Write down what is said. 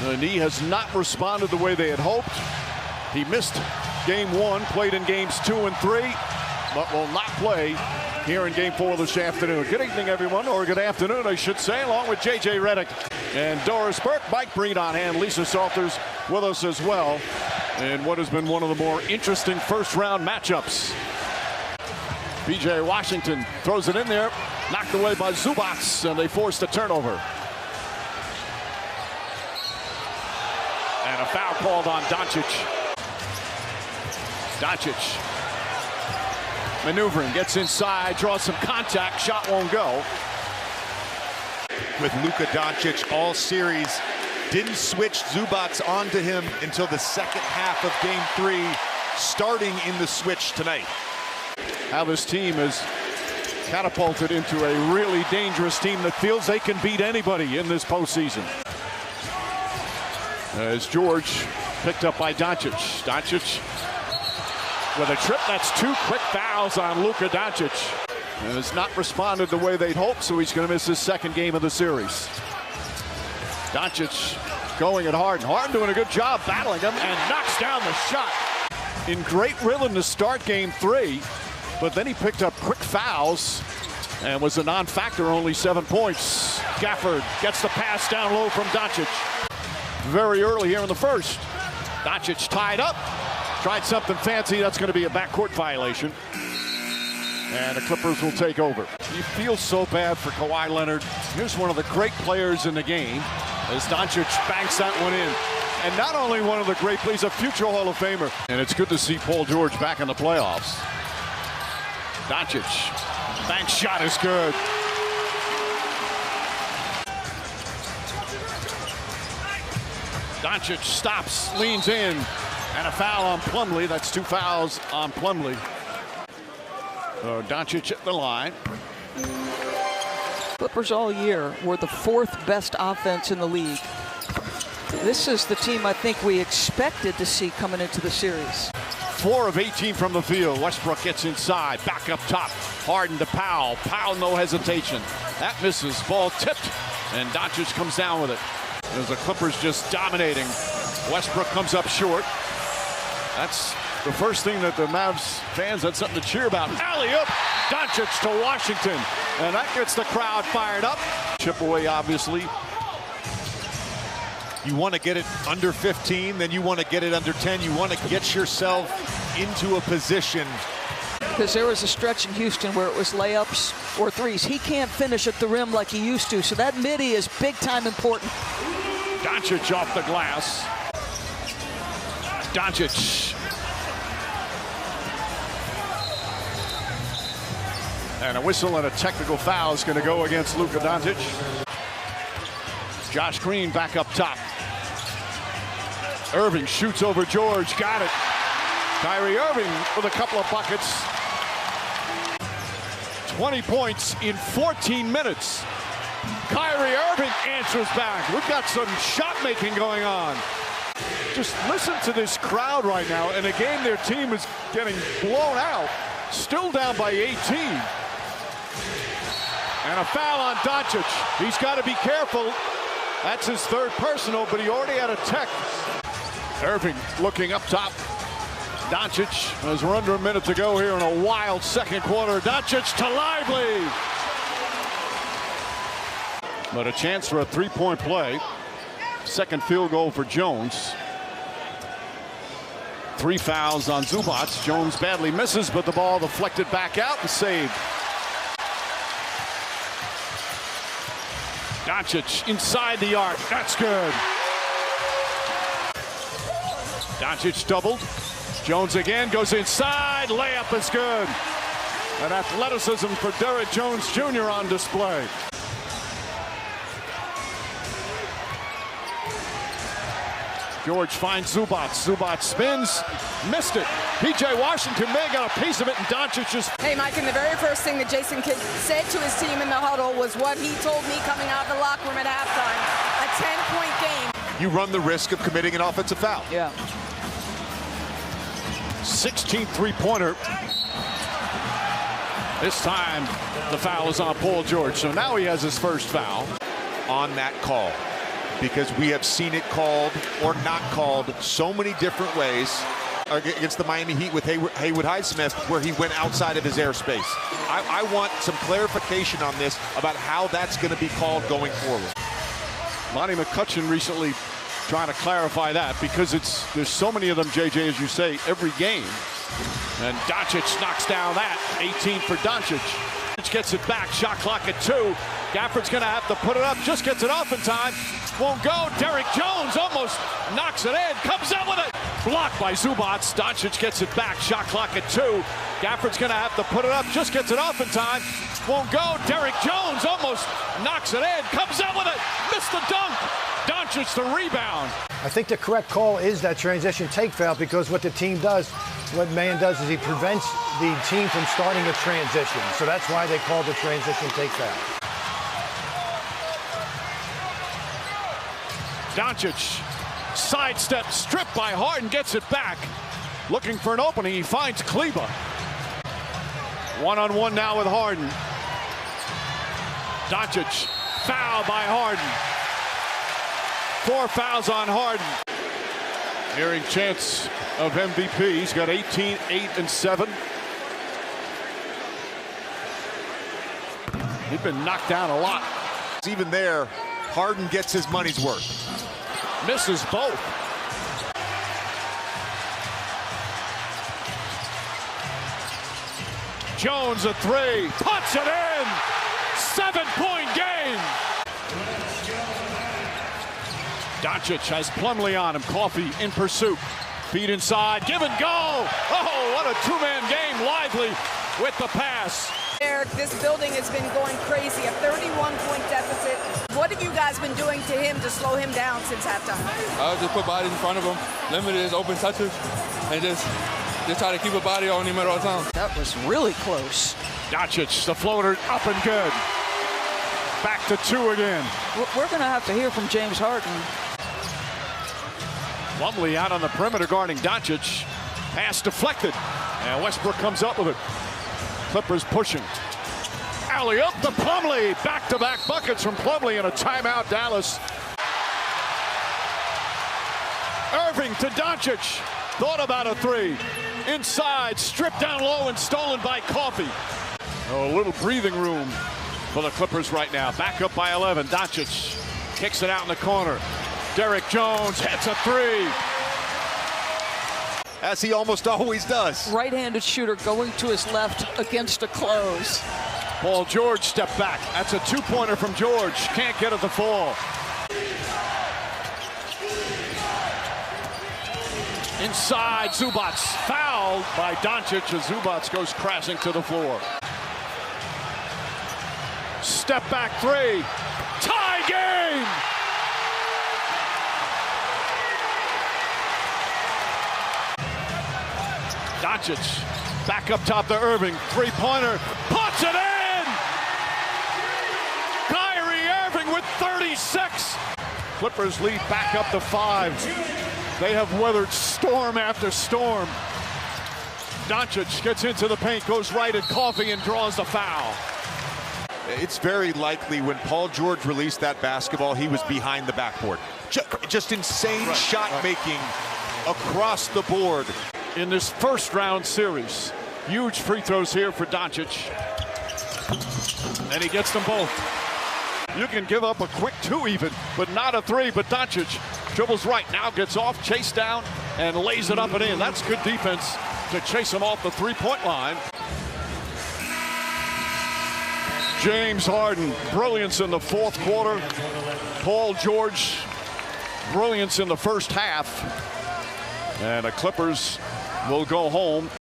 The knee has not responded the way they had hoped. He missed game 1, played in games 2 and 3, but will not play here in game 4 this afternoon. Good evening, everyone, or good afternoon, I should say, along with J.J. Redick and Doris Burke. Mike Breen on hand, Lisa Salters with us as well, in what has been one of the more interesting first-round matchups. P.J. Washington throws it in there, knocked away by Zubac, and they forced a turnover. And a foul called on Doncic. Doncic maneuvering, gets inside, draws some contact, shot won't go. With Luka Doncic all series, didn't switch Zubac onto him until the second half of game 3, starting in the switch tonight. How this team is catapulted into a really dangerous team that feels they can beat anybody in this postseason. As George picked up by Doncic. Doncic with a trip. That's 2 quick fouls on Luka Doncic. And has not responded the way they'd hoped, so he's going to miss his second game of the series. Doncic going at Harden. Harden doing a good job battling him and knocks down the shot. In great rhythm to start game 3, but then he picked up quick fouls and was a non-factor, only 7 points. Gafford gets the pass down low from Doncic. Very early here in the first. Doncic tied up. Tried something fancy. That's going to be a backcourt violation. And the Clippers will take over. You feel so bad for Kawhi Leonard. Here's one of the great players in the game as Doncic banks that one in. And not only one of the great players, a future Hall of Famer. And it's good to see Paul George back in the playoffs. Doncic. Bank shot is good. Doncic stops, leans in, and a foul on Plumlee. That's 2 fouls on Plumlee. Doncic at the line. Clippers all year were the 4th best offense in the league. This is the team I think we expected to see coming into the series. 4 of 18 from the field. Westbrook gets inside, back up top. Harden to Powell. Powell, no hesitation. That misses. Ball tipped, and Doncic comes down with it. As the Clippers just dominating. Westbrook comes up short. That's the first thing that the Mavs fans had something to cheer about. Alley-oop, Doncic to Washington. And that gets the crowd fired up. Chip away, obviously. You want to get it under 15, then you want to get it under 10. You want to get yourself into a position. Because there was a stretch in Houston where it was layups or threes. He can't finish at the rim like he used to, so that midi is big time important. Doncic off the glass. Doncic. And a whistle and a technical foul is going to go against Luka Doncic. Josh Green back up top. Irving shoots over George. Got it. Kyrie Irving with a couple of buckets. 20 points in 14 minutes. Kyrie Irving answers back. We've got some shot making going on. Just listen to this crowd right now. In a game their team is getting blown out. Still down by 18. And a foul on Doncic. He's got to be careful. That's his 3rd personal, but he already had a tech. Irving looking up top. Doncic, as we're under a minute to go here in a wild second quarter. Doncic to Lively. But a chance for a 3-point play. Second field goal for Jones. 3 fouls on Zubac. Jones badly misses, but the ball deflected back out and saved. Doncic inside the arc. That's good. Doncic doubled. Jones again goes inside. Layup is good. And athleticism for Derrick Jones Jr. on display. George finds Zubac. Zubac spins. Missed it. P.J. Washington may have got a piece of it, and Doncic just... Hey, Mike, and the very first thing that Jason Kidd said to his team in the huddle was what he told me coming out of the locker room at halftime. A 10-point game. You run the risk of committing an offensive foul. Yeah. 16th three-pointer. This time, the foul is on Paul George. So now he has his first foul. On that call. because we have seen it called or not called so many different ways against the Miami Heat with Haywood Highsmith, where he went outside of his airspace. I want some clarification on this about how that's going to be called going forward. Monty McCutcheon recently trying to clarify that, because there's so many of them, JJ, as you say, every game. And Doncic knocks down that. 18 for Doncic. Gets it back. Shot clock at 2. Gafford's going to have to put it up. Just gets it off in time. Won't go. Derrick Jones almost knocks it in. Comes out with it. Blocked by Zubac. Doncic gets it back. Shot clock at 2. Gafford's going to have to put it up. Just gets it off in time. Won't go. Derrick Jones almost knocks it in. Comes out with it. Missed the dunk. Doncic the rebound. I think the correct call is that transition take foul, because what the team does, what man does, is he prevents the team from starting a transition. So that's why they call the transition take foul. Doncic, sidestep, stripped by Harden, gets it back. Looking for an opening, he finds Kleba. One-on-one now with Harden. Doncic, foul by Harden. 4 fouls on Harden. Nearing chance of MVP. He's got 18, 8, and 7. He's been knocked down a lot. Even there, Harden gets his money's worth. Misses both. Jones a 3. Puts it in. 7-point game. Doncic has Plumlee on him. Coffee in pursuit. Feed inside. Give and go. Oh, what a two-man game. Lively with the pass. Eric, this building has been going crazy. A 31-point deficit. What have you guys been doing to him to slow him down since halftime? I just put bodies in front of him, limit his open touches, and just try to keep a body on him at all times. That was really close. Doncic, the floater, up and good. Back to 2 again. We're going to have to hear from James Harden. Plumlee out on the perimeter guarding Doncic. Pass deflected. And Westbrook comes up with it. Clippers pushing. Alley-oop to Plumlee. Back-to-back buckets from Plumlee and a timeout, Dallas. Irving to Doncic. Thought about a 3. Inside, stripped down low and stolen by Coffee. Oh, a little breathing room for the Clippers right now. Back up by 11. Doncic kicks it out in the corner. Derrick Jones hits a 3. As he almost always does. Right-handed shooter going to his left against a close. Paul George step back. That's a 2-pointer from George. Can't get it to fall. Inside, Zubac fouled by Doncic as Zubac goes crashing to the floor. Step back 3. Tie game! Doncic back up top to Irving. 3-pointer. Puts it in! Kyrie Irving with 36. Clippers lead back up to 5. They have weathered storm after storm. Doncic gets into the paint, goes right at Coffee and draws the foul. It's very likely when Paul George released that basketball, he was behind the backboard. Just insane shot making across the board. In this first round series, huge free throws here for Doncic. And he gets them both. You can give up a quick 2 even, but not a 3. But Doncic dribbles right, now gets off, chased down, and lays it up and in. That's good defense to chase him off the 3-point line. James Harden, brilliance in the 4th quarter. Paul George, brilliance in the first half. And the Clippers will go home.